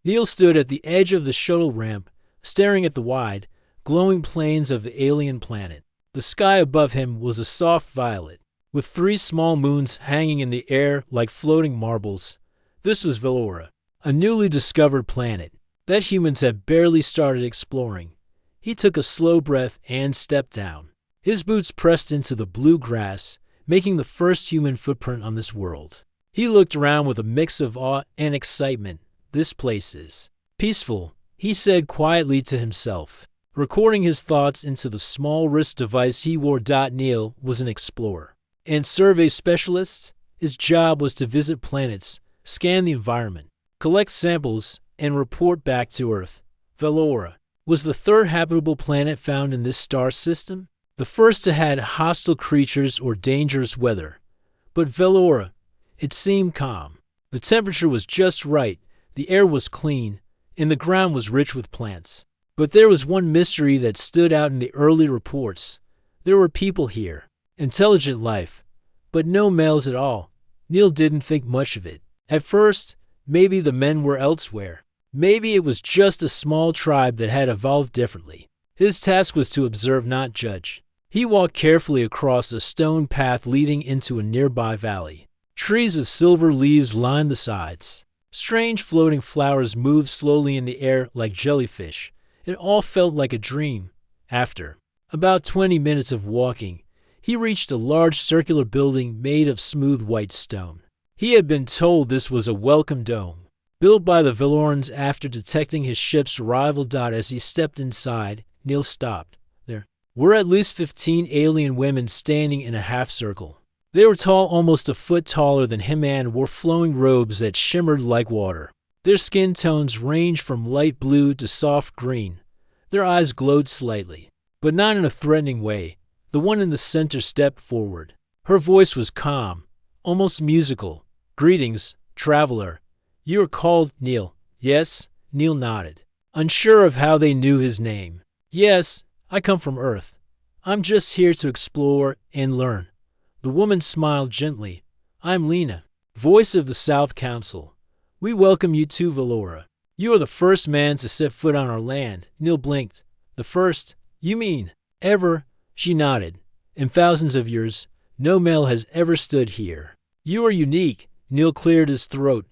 Neil stood at the edge of the shuttle ramp, staring at the wide, glowing plains of the alien planet. The sky above him was a soft violet, with 3 small moons hanging in the air like floating marbles. This was Velora, a newly discovered planet that humans had barely started exploring. He took a slow breath and stepped down. His boots pressed into the blue grass, making the first human footprint on this world. He looked around with a mix of awe and excitement. This place is peaceful, he said quietly to himself, recording his thoughts into the small wrist device he wore. Neil was an explorer and survey specialist. His job was to visit planets, scan the environment, collect samples, and report back to Earth. Velora was the 3rd habitable planet found in this star system, the first to have hostile creatures or dangerous weather. But Velora, it seemed calm. The temperature was just right, the air was clean, and the ground was rich with plants. But there was one mystery that stood out in the early reports. There were people here, intelligent life, but no males at all. Neil didn't think much of it. At first, maybe the men were elsewhere. Maybe it was just a small tribe that had evolved differently. His task was to observe, not judge. He walked carefully across a stone path leading into a nearby valley. Trees with silver leaves lined the sides. Strange floating flowers moved slowly in the air like jellyfish. It all felt like a dream. After about 20 minutes of walking, he reached a large circular building made of smooth white stone. He had been told this was a welcome dome, built by the Velorans after detecting his ship's arrival. As he stepped inside, Neil stopped. There were at least 15 alien women standing in a half circle. They were tall, almost a foot taller than him, and wore flowing robes that shimmered like water. Their skin tones ranged from light blue to soft green. Their eyes glowed slightly, but not in a threatening way. The one in the center stepped forward. Her voice was calm, almost musical. "Greetings, traveler. You are called Neil, yes?" Neil nodded, unsure of how they knew his name. "Yes, I come from Earth. I'm just here to explore and learn." The woman smiled gently. "I'm Lena, voice of the South Council. We welcome you to Velora. You are the first man to set foot on our land." Neil blinked. "The first? You mean ever?" She nodded. "In thousands of years, no male has ever stood here. You are unique." Neil cleared his throat.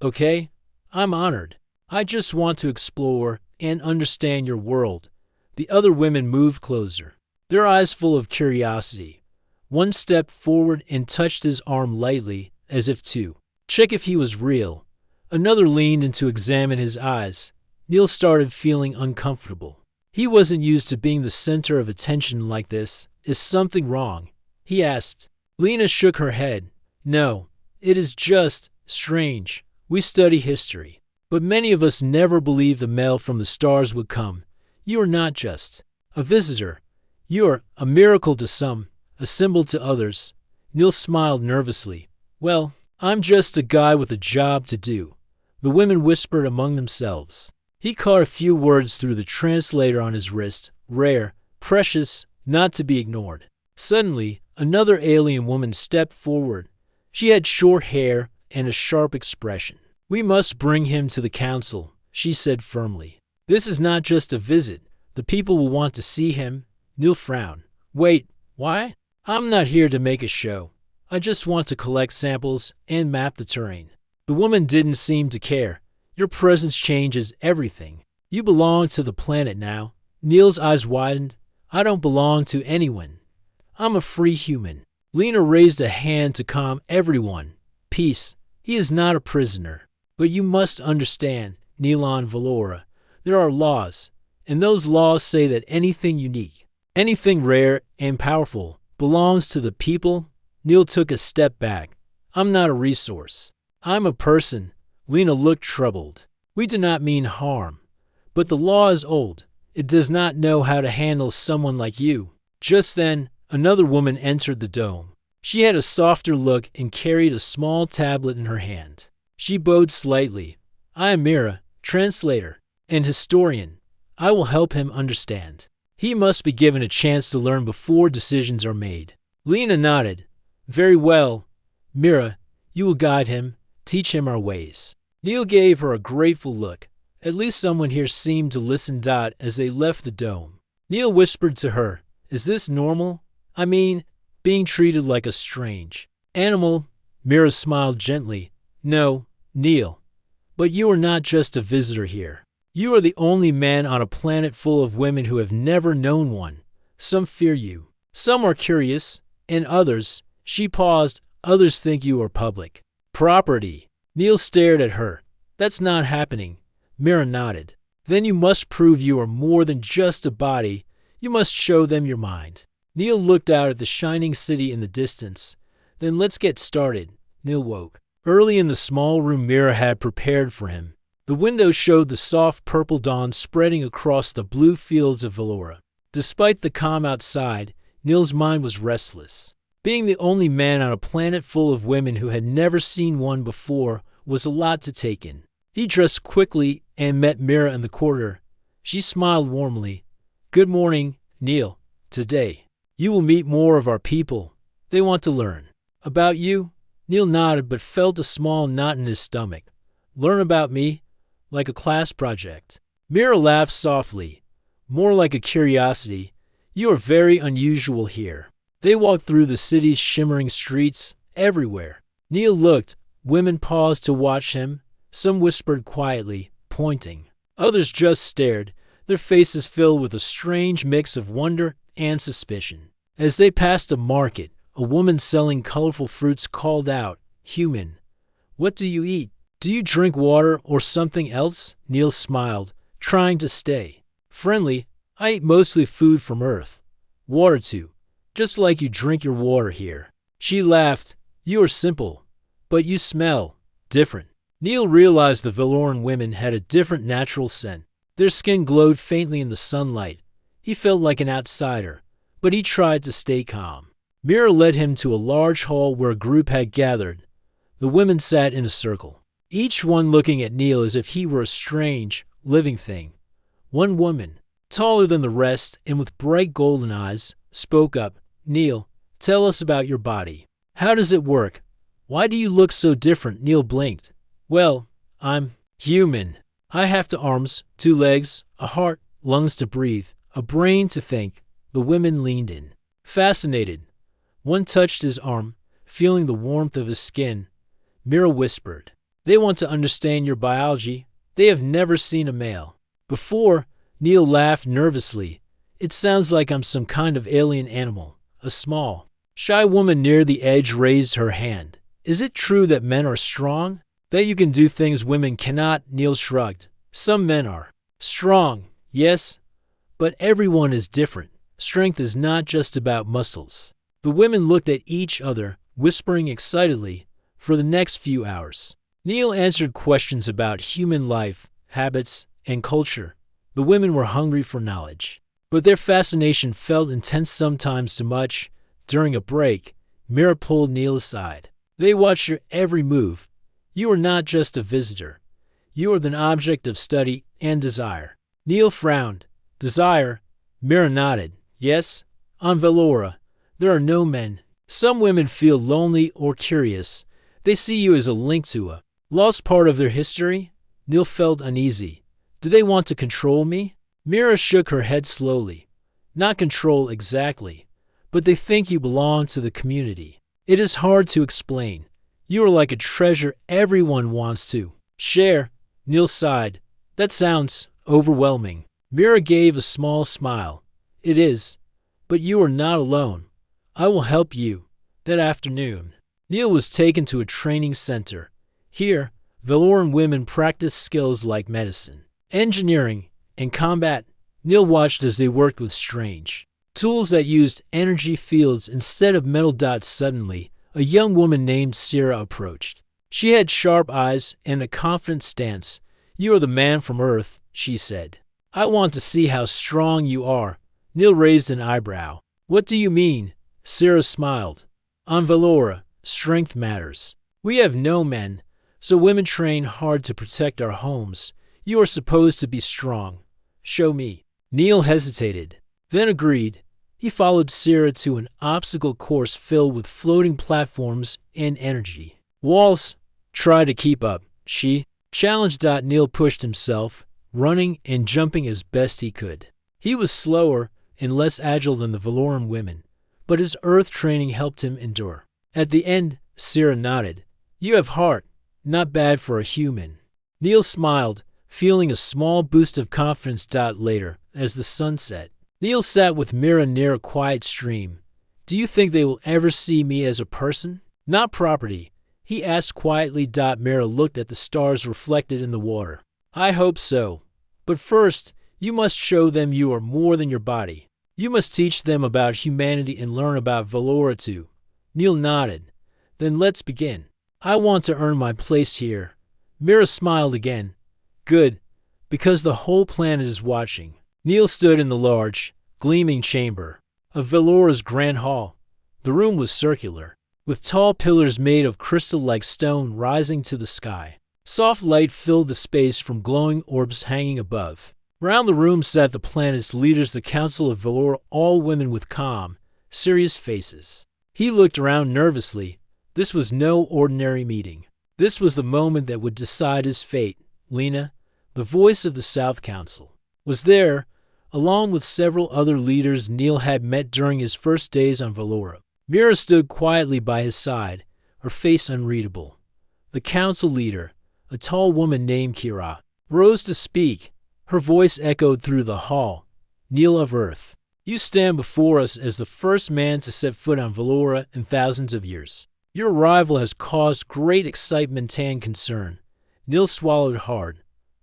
Okay? I'm honored. I just want to explore and understand your world." The other women moved closer, their eyes full of curiosity. One stepped forward and touched his arm lightly, as if to check if he was real. Another leaned in to examine his eyes. Neil started feeling uncomfortable. He wasn't used to being the center of attention like this. "Is something wrong?" he asked. Lena shook her head. "No, it is just strange. We study history, but many of us never believed a male from the stars would come. You are not just a visitor. You are a miracle to some, a symbol to others." Neil smiled nervously. "Well, I'm just a guy with a job to do." The women whispered among themselves. He caught a few words through the translator on his wrist. "Rare, precious, not to be ignored." Suddenly, another alien woman stepped forward. She had short hair and a sharp expression. "We must bring him to the council," she said firmly. "This is not just a visit. The people will want to see him." Neil frowned. "Wait, why? I'm not here to make a show. I just want to collect samples and map the terrain." The woman didn't seem to care. "Your presence changes everything. You belong to the planet now." Neil's eyes widened. "I don't belong to anyone. I'm a free human." Lena raised a hand to calm everyone. "Peace. He is not a prisoner. But you must understand, Neil, on Velora, there are laws, and those laws say that anything unique, anything rare and powerful, belongs to the people." Neil took a step back. "I'm not a resource. I'm a person." Lena looked troubled. "We do not mean harm, but the law is old. It does not know how to handle someone like you." Just then, another woman entered the dome. She had a softer look and carried a small tablet in her hand. She bowed slightly. "I am Mira, translator and historian. I will help him understand. He must be given a chance to learn before decisions are made." Lena nodded. "Very well. Mira, you will guide him, teach him our ways." Neil gave her a grateful look. At least someone here seemed to listen. As they left the dome, Neil whispered to her, "Is this normal? I mean, being treated like a strange animal?" Mira smiled gently. "No, Neil. But you are not just a visitor here. You are the only man on a planet full of women who have never known one. Some fear you. Some are curious, and others," she paused, "others think you are public property." Neil stared at her. "That's not happening." Mira nodded. "Then you must prove you are more than just a body. You must show them your mind." Neil looked out at the shining city in the distance. "Then let's get started." Neil woke early in the small room Mira had prepared for him. The window showed the soft purple dawn spreading across the blue fields of Valora. Despite the calm outside, Neil's mind was restless. Being the only man on a planet full of women who had never seen one before was a lot to take in. He dressed quickly and met Mira in the corridor. She smiled warmly. "Good morning, Neil. Today, you will meet more of our people. They want to learn about you." Neil nodded but felt a small knot in his stomach. "Learn about me? Like a class project?" Mira laughed softly. "More like a curiosity. You are very unusual here." They walked through the city's shimmering streets. Everywhere Neil looked, women paused to watch him. Some whispered quietly, pointing. Others just stared, their faces filled with a strange mix of wonder and suspicion. As they passed a market, a woman selling colorful fruits called out, "Human, what do you eat? Do you drink water or something else?" Neil smiled, trying to stay friendly. "I eat mostly food from Earth. Water too, just like you drink your water here." She laughed. "You are simple, but you smell different." Neil realized the Valoran women had a different natural scent. Their skin glowed faintly in the sunlight. He felt like an outsider, but he tried to stay calm. Mira led him to a large hall where a group had gathered. The women sat in a circle, each one looking at Neil as if he were a strange, living thing. One woman, taller than the rest and with bright golden eyes, spoke up. "Neil, tell us about your body. How does it work? Why do you look so different?" Neil blinked. "Well, I'm human. I have 2 arms, 2 legs, a heart, lungs to breathe, a brain to think." The women leaned in, fascinated. One touched his arm, feeling the warmth of his skin. Mira whispered, "They want to understand your biology. They have never seen a male before." Neil laughed nervously. "It sounds like I'm some kind of alien animal." A small, shy woman near the edge raised her hand. "Is it true that men are strong? That you can do things women cannot?" Neil shrugged. "Some men are strong, yes, but everyone is different. Strength is not just about muscles." The women looked at each other, whispering excitedly. For the next few hours, Neil answered questions about human life, habits, and culture. The women were hungry for knowledge, but their fascination felt intense, sometimes too much. During a break, Mira pulled Neil aside. "They watch your every move. You are not just a visitor. You are an object of study and desire." Neil frowned. "Desire?" Mira nodded. "Yes, on Valora, there are no men. Some women feel lonely or curious. They see you as a link to a lost part of their history." Neil felt uneasy. "Do they want to control me?" Mira shook her head slowly. "Not control exactly, but they think you belong to the community. It is hard to explain. You are like a treasure everyone wants to share." Neil sighed. "That sounds overwhelming." Mira gave a small smile. "It is, but you are not alone. I will help you." That afternoon, Neil was taken to a training center. Here, Valoran women practiced skills like medicine, engineering, and combat. Neil watched as they worked with strange tools that used energy fields instead of metal dots. Suddenly, a young woman named Sierra approached. She had sharp eyes and a confident stance. "You are the man from Earth," she said. "I want to see how strong you are." Neil raised an eyebrow. "What do you mean?" Sierra smiled. "On Valora, strength matters. We have no men, so women train hard to protect our homes. You are supposed to be strong. Show me." Neil hesitated, then agreed. He followed Sierra to an obstacle course filled with floating platforms and energy walls. "Try to keep up," she Challenged. Neil pushed himself, running and jumping as best he could. He was slower and less agile than the Valoran women, but his earth training helped him endure. At the end, Sierra nodded. You have heart. Not bad for a human. Neil smiled, feeling a small boost of confidence. Later, as the sun set, Neil sat with Mira near a quiet stream. Do you think they will ever see me as a person? Not property, he asked quietly. Mira looked at the stars reflected in the water. I hope so. But first, you must show them you are more than your body. You must teach them about humanity and learn about Valora too. Neil nodded. Then let's begin. I want to earn my place here. Mira smiled again. Good, because the whole planet is watching. Neil stood in the large, gleaming chamber of Valora's grand hall. The room was circular, with tall pillars made of crystal-like stone rising to the sky. Soft light filled the space from glowing orbs hanging above. Round the room sat the planet's leaders, the Council of Valora, all women with calm, serious faces. He looked around nervously. This was no ordinary meeting. This was the moment that would decide his fate. Lena, the voice of the South Council, was there, along with several other leaders Neil had met during his first days on Valora. Mira stood quietly by his side, her face unreadable. The council leader, a tall woman named Kira, rose to speak. Her voice echoed through the hall. Neil of Earth, you stand before us as the first man to set foot on Valora in thousands of years. Your arrival has caused great excitement and concern. Neil swallowed hard.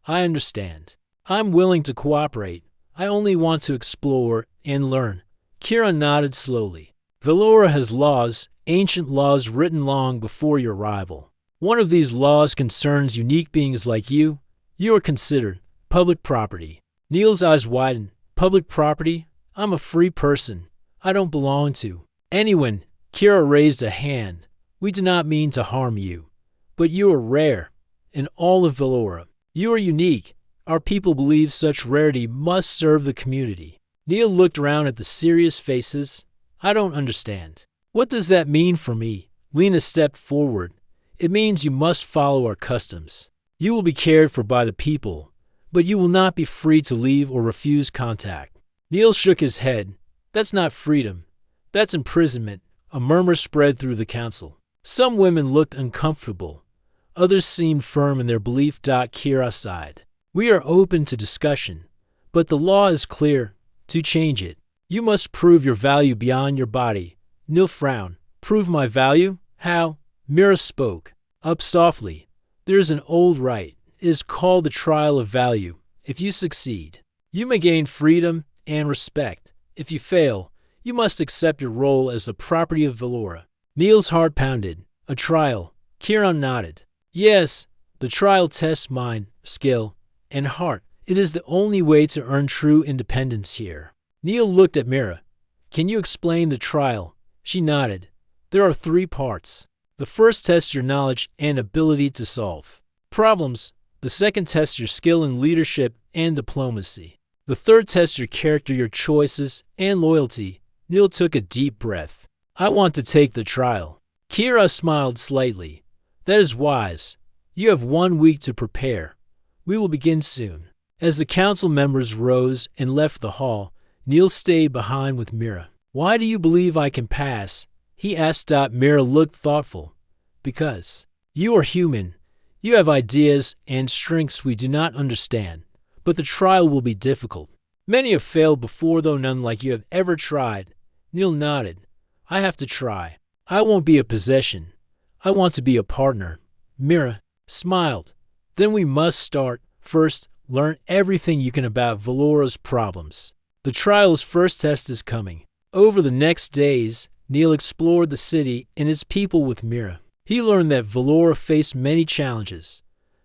I understand. I'm willing to cooperate. I only want to explore and learn. Kira nodded slowly. Valora has laws, ancient laws written long before your arrival. One of these laws concerns unique beings like you. You are considered public property. Neil's eyes widened. Public property? I'm a free person. I don't belong to anyone. Kira raised a hand. We do not mean to harm you, but you are rare in all of Valora. You are unique. Our people believe such rarity must serve the community. Neil looked around at the serious faces. I don't understand. What does that mean for me? Lena stepped forward. It means you must follow our customs. You will be cared for by the people, but you will not be free to leave or refuse contact. Neil shook his head. That's not freedom. That's imprisonment. A murmur spread through the council. Some women looked uncomfortable. Others seemed firm in their belief. Kira sighed. We are open to discussion, but the law is clear. To change it, you must prove your value beyond your body. Neil frowned. Prove my value? How? Mira spoke up softly. There is an old rite. It is called the trial of value. If you succeed, you may gain freedom and respect. If you fail, you must accept your role as the property of Valora. Neil's heart pounded. A trial. Kira nodded. Yes, the trial tests mind, skill, and heart. It is the only way to earn true independence here. Neil looked at Mira. Can you explain the trial? She nodded. There are 3 parts. The first tests your knowledge and ability to solve problems. The second tests your skill in leadership and diplomacy. The third tests your character, your choices, and loyalty. Neil took a deep breath. I want to take the trial. Kira smiled slightly. That is wise. You have 1 week to prepare. We will begin soon. As the council members rose and left the hall, Neil stayed behind with Mira. Why do you believe I can pass? He asked. Mira looked thoughtful. Because you are human. You have ideas and strengths we do not understand. But the trial will be difficult. Many have failed before, though none like you have ever tried. Neil nodded. I have to try. I won't be a possession. I want to be a partner. Mira smiled. Then we must start. First, learn everything you can about Valora's problems. The trial's first test is coming. Over the next days, Neil explored the city and its people with Mira. He learned that Valora faced many challenges.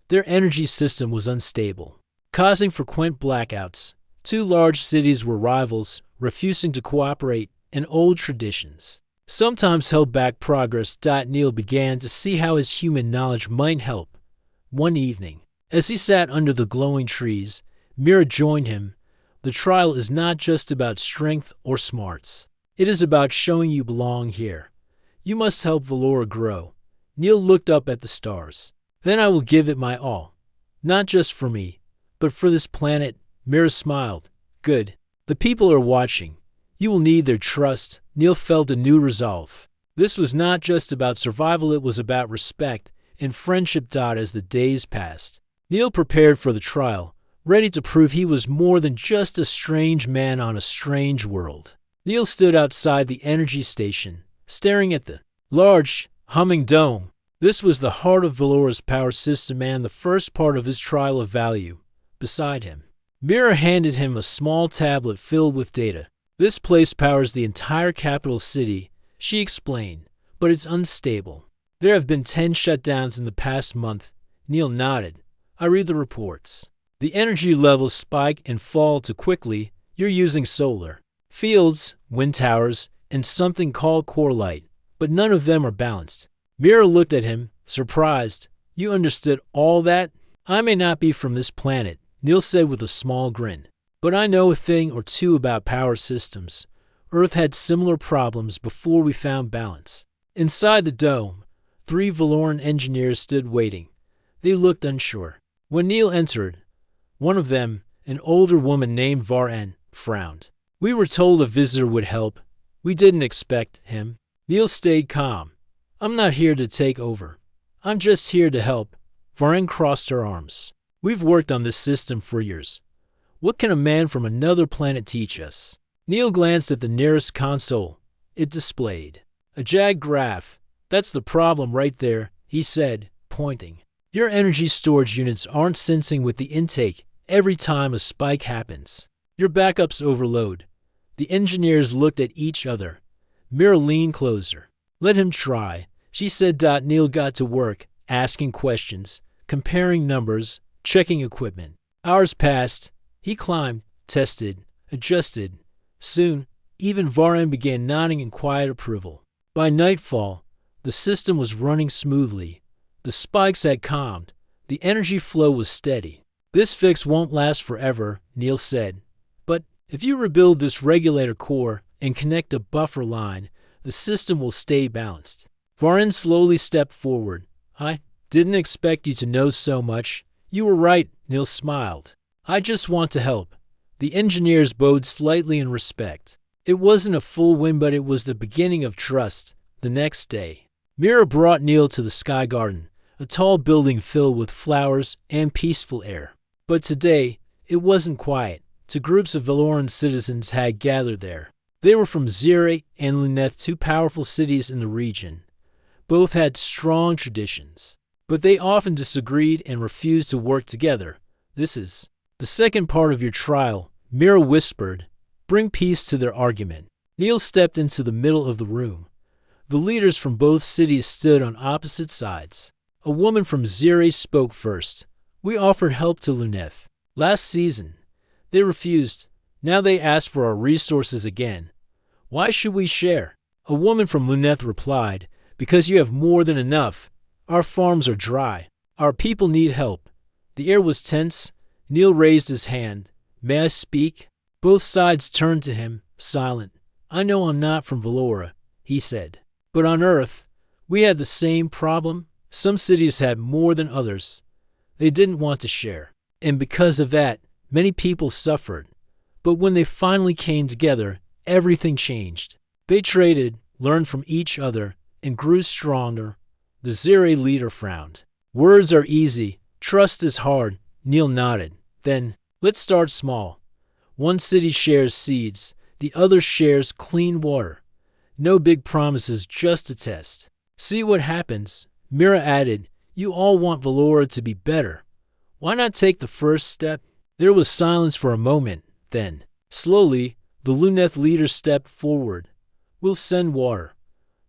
Their energy system was unstable, causing frequent blackouts. 2 large cities were rivals, refusing to cooperate, and old traditions sometimes held back progress. Neil began to see how his human knowledge might help. One evening, as he sat under the glowing trees, Mira joined him. The trial is not just about strength or smarts. It is about showing you belong here. You must help Valora grow. Neil looked up at the stars. Then I will give it my all. Not just for me, but for this planet. Mira smiled. Good. The people are watching. You will need their trust. Neil felt a new resolve. This was not just about survival, it was about respect and friendship. As the days passed, Neil prepared for the trial, ready to prove he was more than just a strange man on a strange world. Neil stood outside the energy station, staring at the large, humming dome. This was the heart of Valora's power system and the first part of his trial of value. Beside him, Mira handed him a small tablet filled with data. This place powers the entire capital city, she explained, but it's unstable. There have been 10 shutdowns in the past month. Neil nodded. I read the reports. The energy levels spike and fall too quickly. You're using solar fields, wind towers, and something called core light, but none of them are balanced. Mira looked at him, surprised. You understood all that? I may not be from this planet, Neil said with a small grin, but I know a thing or two about power systems. Earth had similar problems before we found balance. Inside the dome, 3 Valoran engineers stood waiting. They looked unsure. When Neil entered, one of them, an older woman named Varen, frowned. We were told a visitor would help. We didn't expect him. Neil stayed calm. I'm not here to take over. I'm just here to help. Varen crossed her arms. We've worked on this system for years. What can a man from another planet teach us? Neil glanced at the nearest console. It displayed a JAG graph. That's the problem right there, he said, pointing. Your energy storage units aren't sensing with the intake every time a spike happens. Your backups overload. The engineers looked at each other. Mira leaned closer. Let him try, she said. Neil got to work, asking questions, comparing numbers, checking equipment. Hours passed. He climbed, tested, adjusted. Soon, even Varen began nodding in quiet approval. By nightfall, the system was running smoothly. The spikes had calmed. The energy flow was steady. This fix won't last forever, Neil said. But if you rebuild this regulator core and connect a buffer line, the system will stay balanced. Varen slowly stepped forward. I didn't expect you to know so much. You were right, Neil smiled. I just want to help. The engineers bowed slightly in respect. It wasn't a full win, but it was the beginning of trust. The next day, Mira brought Neil to the Sky Garden, a tall building filled with flowers and peaceful air. But today, it wasn't quiet. 2 groups of Valoran citizens had gathered there. They were from Zire and Luneth, 2 powerful cities in the region. Both had strong traditions, but they often disagreed and refused to work together. This is the second part of your trial, Mira whispered. Bring peace to their argument. Neil stepped into the middle of the room. The leaders from both cities stood on opposite sides. A woman from Zire spoke first. We offered help to Luneth last season. They refused. Now they ask for our resources again. Why should we share? A woman from Luneth replied, because you have more than enough. Our farms are dry. Our people need help. The air was tense. Neil raised his hand. May I speak? Both sides turned to him, silent. I know I'm not from Valora, he said. But on Earth, we had the same problem. Some cities had more than others. They didn't want to share. And because of that, many people suffered. But when they finally came together, everything changed. They traded, learned from each other, and grew stronger. The Zire leader frowned. Words are easy. Trust is hard. Neil nodded. Then, let's start small. One city shares seeds. The other shares clean water. No big promises, just a test. See what happens. Mira added, you all want Valora to be better. Why not take the first step? There was silence for a moment. Then, slowly, the Luneth leader stepped forward. We'll send water.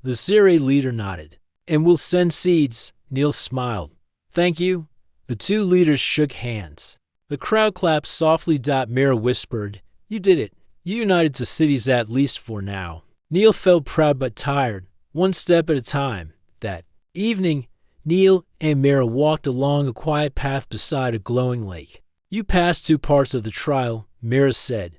The Zire leader nodded. And we'll send seeds. Neil smiled. Thank you. The 2 leaders shook hands. The crowd clapped softly. Mira whispered, you did it. You united 2 cities, at least for now. Neil felt proud but tired, one step at a time. That evening, Neil and Mira walked along a quiet path beside a glowing lake. You passed 2 parts of the trial, Mira said.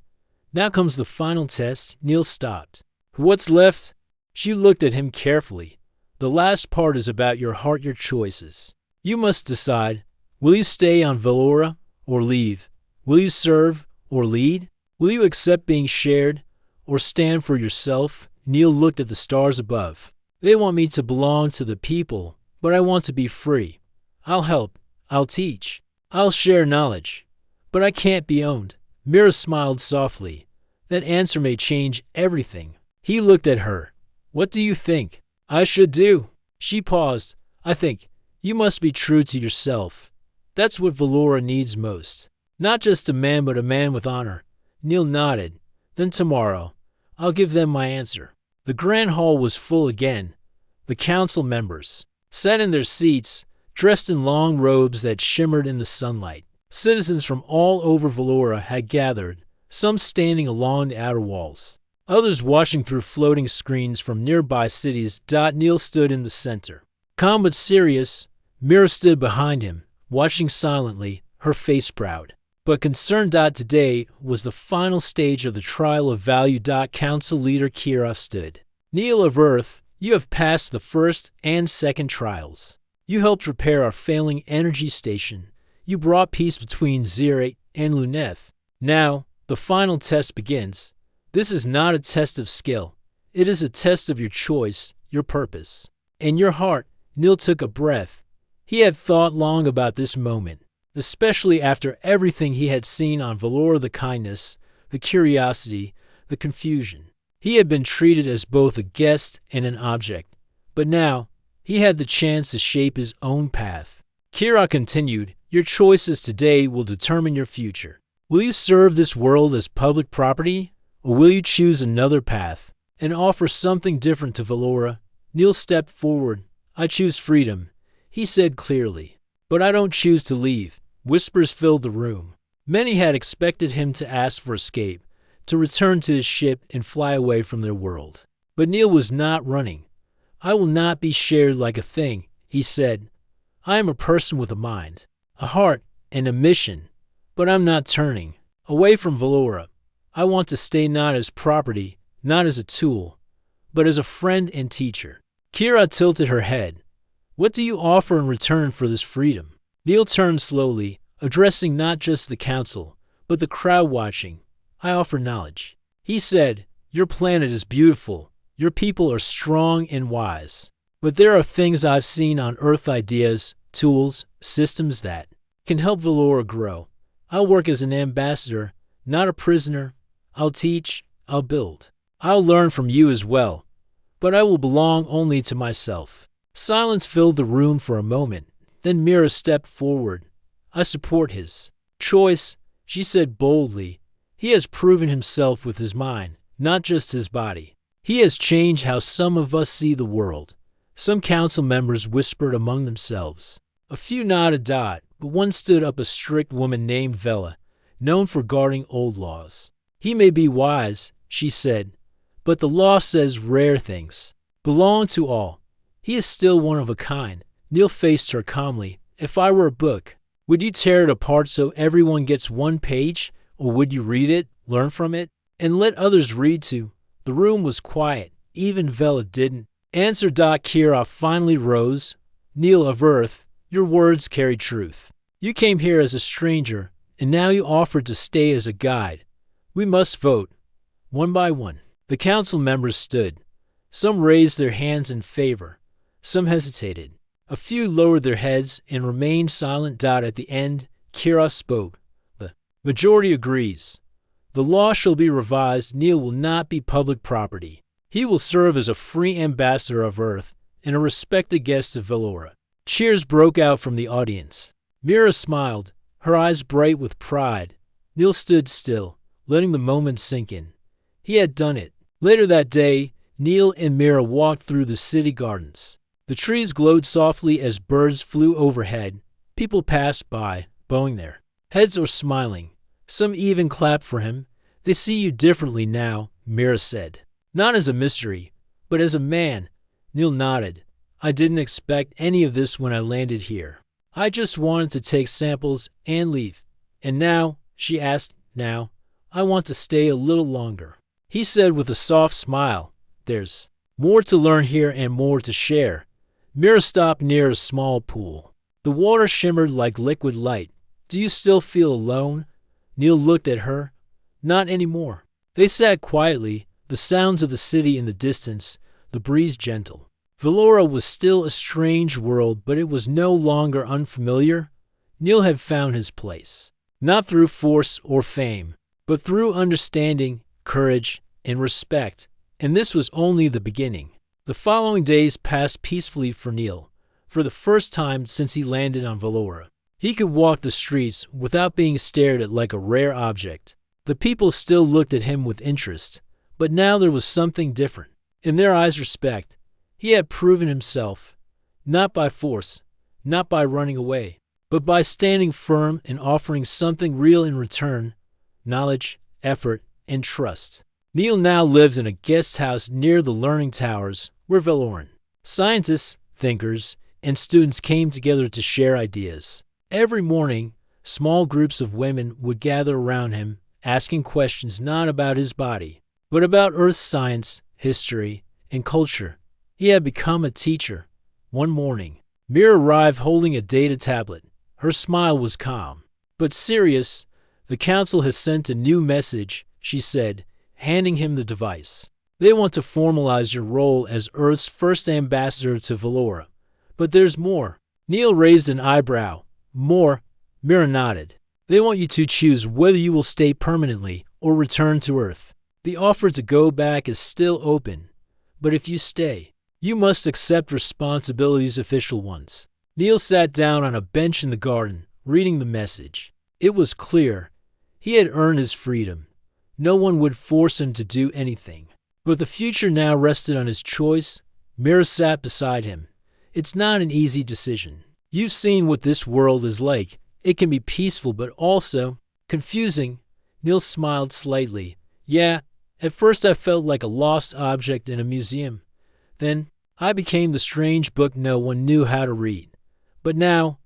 Now comes the final test. Neil stopped. What's left? She looked at him carefully. The last part is about your heart, your choices. You must decide, Will you stay on Valora or leave? Will you serve or lead? Will you accept being shared or stand for yourself? Neil looked at the stars above. They want me to belong to the people, but I want to be free. I'll help. I'll teach. I'll share knowledge. But I can't be owned. Mira smiled softly. That answer may change everything. He looked at her. What do you think I should do? She paused. I think you must be true to yourself. That's what Valora needs most. Not just a man, but a man with honor. Neil nodded. Then tomorrow, I'll give them my answer. The grand hall was full again. The council members sat in their seats, dressed in long robes that shimmered in the sunlight. Citizens from all over Valora had gathered, some standing along the outer walls, others watching through floating screens from nearby cities. Neil stood in the center. Calm but serious, Mira stood behind him, watching silently, her face proud. But concerned. Today was the final stage of the trial of value. Council leader Kira stood. Neil of Earth, you have passed the first and second trials. You helped repair our failing energy station. You brought peace between Zirate and Luneth. Now, the final test begins. This is not a test of skill. It is a test of your choice, your purpose, and your heart. Neil took a breath. He had thought long about this moment, especially after everything he had seen on Valora, the kindness, the curiosity, the confusion. He had been treated as both a guest and an object, but now he had the chance to shape his own path. Kira continued, your choices today will determine your future. Will you serve this world as public property, or will you choose another path and offer something different to Valora? Neil stepped forward. I choose freedom, he said clearly. But I don't choose to leave. Whispers filled the room. Many had expected him to ask for escape, to return to his ship and fly away from their world. But Neil was not running. I will not be shared like a thing, he said. I am a person with a mind, a heart, and a mission. But I'm not turning away from Valora. I want to stay not as property, not as a tool, but as a friend and teacher. Kira tilted her head. What do you offer in return for this freedom? Neil turned slowly, addressing not just the council, but the crowd watching. I offer knowledge. He said, your planet is beautiful. Your people are strong and wise. But there are things I've seen on Earth, ideas, tools, systems that can help Valora grow. I'll work as an ambassador, not a prisoner. I'll teach, I'll build. I'll learn from you as well. But I will belong only to myself. Silence filled the room for a moment. Then Mira stepped forward. I support his choice, she said boldly. He has proven himself with his mind, not just his body. He has changed how some of us see the world. Some council members whispered among themselves. A few nodded. But one stood up, a strict woman named Vela, known for guarding old laws. He may be wise, she said, but the law says rare things belong to all. He is still one of a kind. Neil faced her calmly. If I were a book, would you tear it apart so everyone gets one page, or would you read it, learn from it, and let others read too? The room was quiet. Even Vela didn't answer. Kira finally rose. Neil of Earth, your words carry truth. You came here as a stranger, and now you offered to stay as a guide. We must vote. One by one, the council members stood. Some raised their hands in favor. Some hesitated. A few lowered their heads and remained silent. At the end, Kira spoke. The majority agrees. The law shall be revised. Neil will not be public property. He will serve as a free ambassador of Earth and a respected guest of Valora. Cheers broke out from the audience. Mira smiled, her eyes bright with pride. Neil stood still, letting the moment sink in. He had done it. Later that day, Neil and Mira walked through the city gardens. The trees glowed softly as birds flew overhead. People passed by, bowing their heads or smiling. Some even clapped for him. They see you differently now, Mira said. Not as a mystery, but as a man. Neil nodded. I didn't expect any of this when I landed here. I just wanted to take samples and leave. And now, she asked, now, I want to stay a little longer. He said with a soft smile, there's more to learn here and more to share. Mira stopped near a small pool. The water shimmered like liquid light. Do you still feel alone? Neil looked at her. Not anymore. They sat quietly, the sounds of the city in the distance, the breeze gentle. Valora was still a strange world, but it was no longer unfamiliar. Neil had found his place, not through force or fame, but through understanding, courage, and respect. And this was only the beginning. The following days passed peacefully for Neil. For the first time since he landed on Valora, he could walk the streets without being stared at like a rare object. The people still looked at him with interest, but now there was something different. In their eyes, respect. He had proven himself, not by force, not by running away, but by standing firm and offering something real in return: knowledge, effort, and trust. Neil now lived in a guest house near the learning towers where Valoran scientists, thinkers, and students came together to share ideas. Every morning, small groups of women would gather around him, asking questions not about his body, but about Earth's science, history, and culture. He had become a teacher. One morning, Mira arrived holding a data tablet. Her smile was calm, but serious. The council has sent a new message, she said, handing him the device. They want to formalize your role as Earth's first ambassador to Valora. But there's more. Neil raised an eyebrow. More? Mira nodded. They want you to choose whether you will stay permanently or return to Earth. The offer to go back is still open. But if you stay, you must accept responsibilities, official ones. Neil sat down on a bench in the garden, reading the message. It was clear. He had earned his freedom. No one would force him to do anything. But the future now rested on his choice. Mira sat beside him. It's not an easy decision. You've seen what this world is like. It can be peaceful, but also confusing. Neil smiled slightly. Yeah, at first I felt like a lost object in a museum. Then I became the strange book no one knew how to read. But now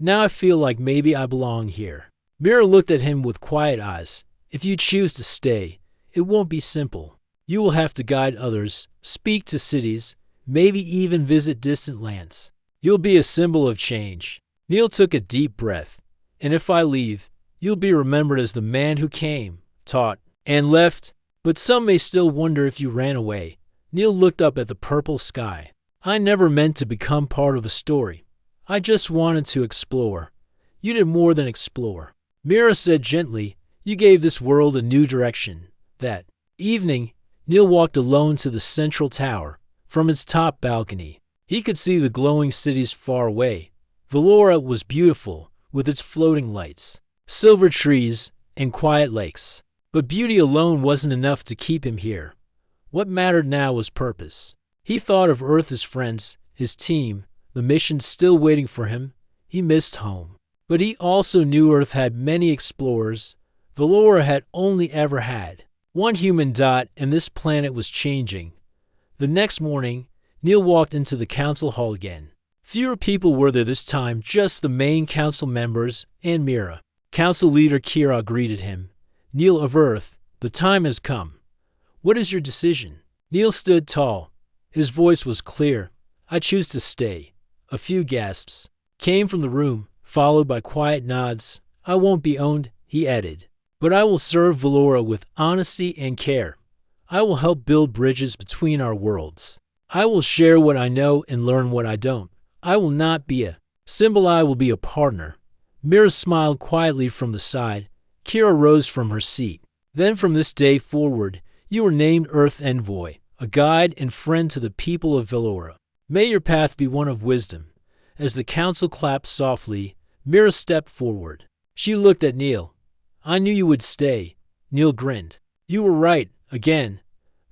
I feel like maybe I belong here. Mira looked at him with quiet eyes. If you choose to stay, it won't be simple. You will have to guide others, speak to cities, maybe even visit distant lands. You'll be a symbol of change. Neil took a deep breath. And if I leave, you'll be remembered as the man who came, taught, and left. But some may still wonder if you ran away. Neil looked up at the purple sky. I never meant to become part of a story. I just wanted to explore. You did more than explore. Mira said gently, you gave this world a new direction. That evening, Neil walked alone to the central tower. From its top balcony, he could see the glowing cities far away. Valora was beautiful, with its floating lights, silver trees, and quiet lakes. But beauty alone wasn't enough to keep him here. What mattered now was purpose. He thought of Earth, his friends, his team, the mission still waiting for him. He missed home. But he also knew Earth had many explorers. Valora had only ever had one human dot, and this planet was changing. The next morning, Neil walked into the council hall again. Fewer people were there this time, just the main council members and Mira. Council leader Kira greeted him. Neil of Earth, the time has come. What is your decision? Neil stood tall. His voice was clear. I choose to stay. A few gasps came from the room, followed by quiet nods. I won't be owned, he added. But I will serve Valora with honesty and care. I will help build bridges between our worlds. I will share what I know and learn what I don't. I will not be a symbol, I will be a partner. Mira smiled quietly from the side. Kira rose from her seat. Then from this day forward, you were named Earth Envoy, a guide and friend to the people of Valora. May your path be one of wisdom. As the council clapped softly, Mira stepped forward. She looked at Neil. I knew you would stay. Neil grinned. You were right, again.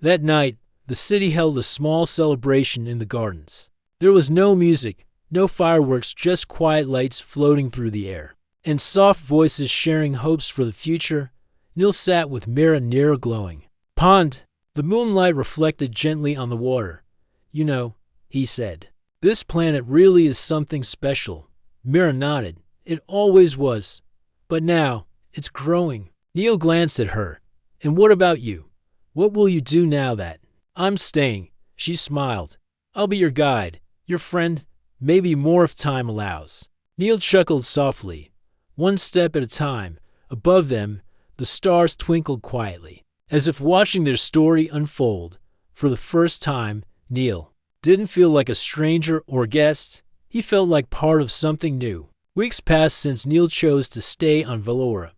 That night, the city held a small celebration in the gardens. There was no music, no fireworks, just quiet lights floating through the air, and soft voices sharing hopes for the future. Neil sat with Mira near a glowing pond. The moonlight reflected gently on the water. You know, he said, this planet really is something special. Mira nodded. It always was. But now, it's growing. Neil glanced at her. And what about you? What will you do now that I'm staying? She smiled. I'll be your guide, your friend, maybe more if time allows. Neil chuckled softly. One step at a time, above them, the stars twinkled quietly, as if watching their story unfold. For the first time, Neil didn't feel like a stranger or guest. He felt like part of something new. Weeks passed since Neil chose to stay on Valora.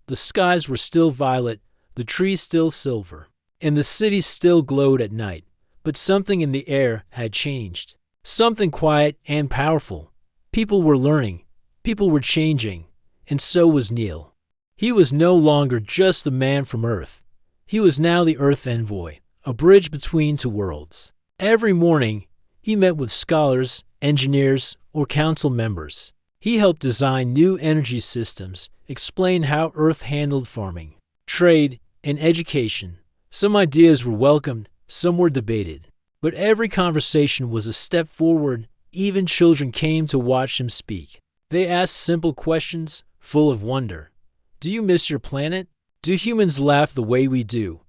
The skies were still violet, the trees still silver, and the city still glowed at night. But something in the air had changed. Something quiet and powerful. People were learning. People were changing. And so was Neil. He was no longer just the man from Earth. He was now the Earth Envoy, a bridge between two worlds. Every morning, he met with scholars, engineers, or council members. He helped design new energy systems, explain how Earth handled farming, trade, and education. Some ideas were welcomed, some were debated. But every conversation was a step forward. Even children came to watch him speak. They asked simple questions, full of wonder. Do you miss your planet? Do humans laugh the way we do?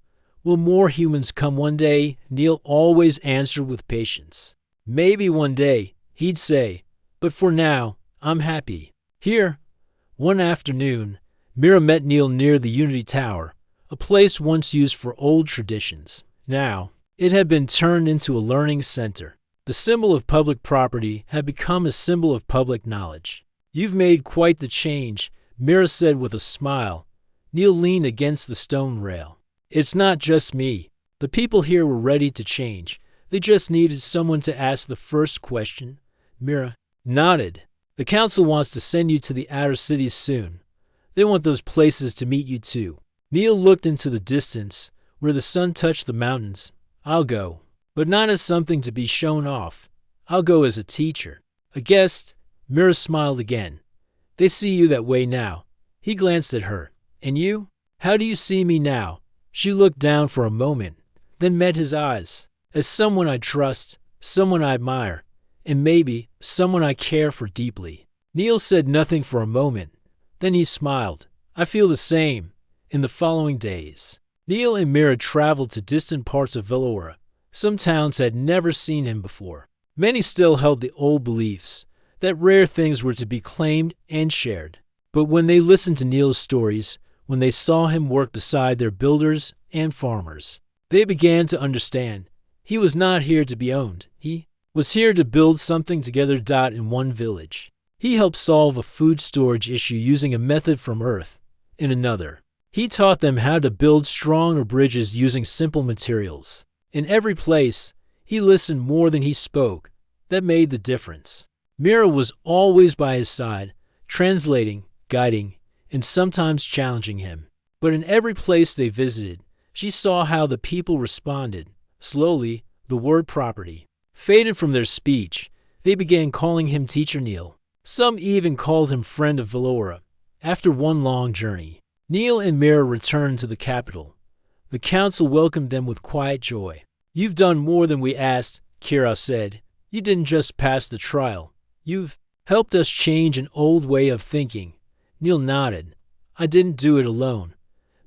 Will more humans come one day? Neil always answered with patience. Maybe one day, he'd say, but for now, I'm happy. Here, one afternoon, Mira met Neil near the Unity Tower, a place once used for old traditions. Now, it had been turned into a learning center. The symbol of public property had become a symbol of public knowledge. You've made quite the change, Mira said with a smile. Neil leaned against the stone rail. It's not just me. The people here were ready to change. They just needed someone to ask the first question. Mira nodded. The council wants to send you to the outer cities soon. They want those places to meet you too. Neil looked into the distance, where the sun touched the mountains. I'll go, but not as something to be shown off. I'll go as a teacher. A guest? Mira smiled again. They see you that way now. He glanced at her. And you? How do you see me now? She looked down for a moment, then met his eyes. As someone I trust, someone I admire, and maybe someone I care for deeply. Neil said nothing for a moment. Then he smiled. I feel the same. In the following days, Neil and Mira traveled to distant parts of Valora. Some towns had never seen him before. Many still held the old beliefs that rare things were to be claimed and shared. But when they listened to Neil's stories, when they saw him work beside their builders and farmers, they began to understand. He was not here to be owned. He was here to build something together. In one village, he helped solve a food storage issue using a method from Earth. In another, he taught them how to build stronger bridges using simple materials. In every place, he listened more than he spoke. That made the difference. Mira was always by his side, translating, guiding, and sometimes challenging him. But in every place they visited, she saw how the people responded. Slowly, the word property faded from their speech. They began calling him Teacher Neil. Some even called him Friend of Valora. After one long journey, Neil and Mira returned to the capital. The council welcomed them with quiet joy. You've done more than we asked, Kira said. You didn't just pass the trial. You've helped us change an old way of thinking. Neil nodded. I didn't do it alone.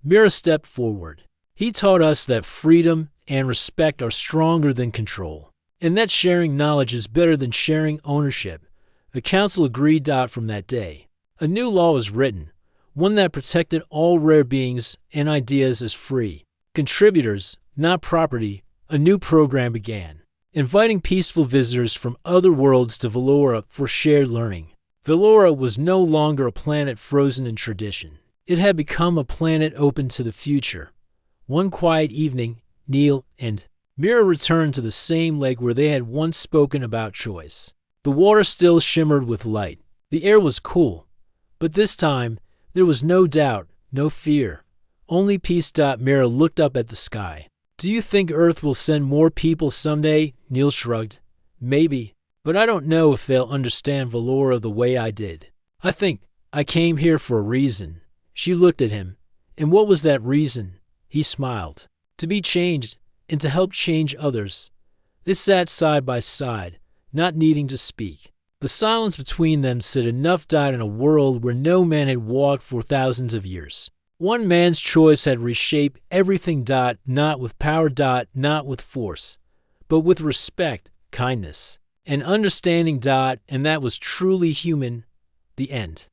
Mira stepped forward. He taught us that freedom and respect are stronger than control, and that sharing knowledge is better than sharing ownership. The council agreed. From that day, a new law was written, one that protected all rare beings and ideas as free contributors, not property. A new program began, inviting peaceful visitors from other worlds to Valora for shared learning. Valora was no longer a planet frozen in tradition. It had become a planet open to the future. One quiet evening, Neil and Mira returned to the same lake where they had once spoken about choice. The water still shimmered with light. The air was cool. But this time, there was no doubt, no fear. Only peace. Mira looked up at the sky. Do you think Earth will send more people someday? Neil shrugged. Maybe, but I don't know if they'll understand Valora the way I did. I think I came here for a reason. She looked at him. And what was that reason? He smiled. To be changed, and to help change others. They sat side by side, not needing to speak. The silence between them said enough. In a world where no man had walked for thousands of years. One man's choice had reshaped everything. Not with power. Not with force, but with respect, kindness, and understanding. And that was truly human. The end.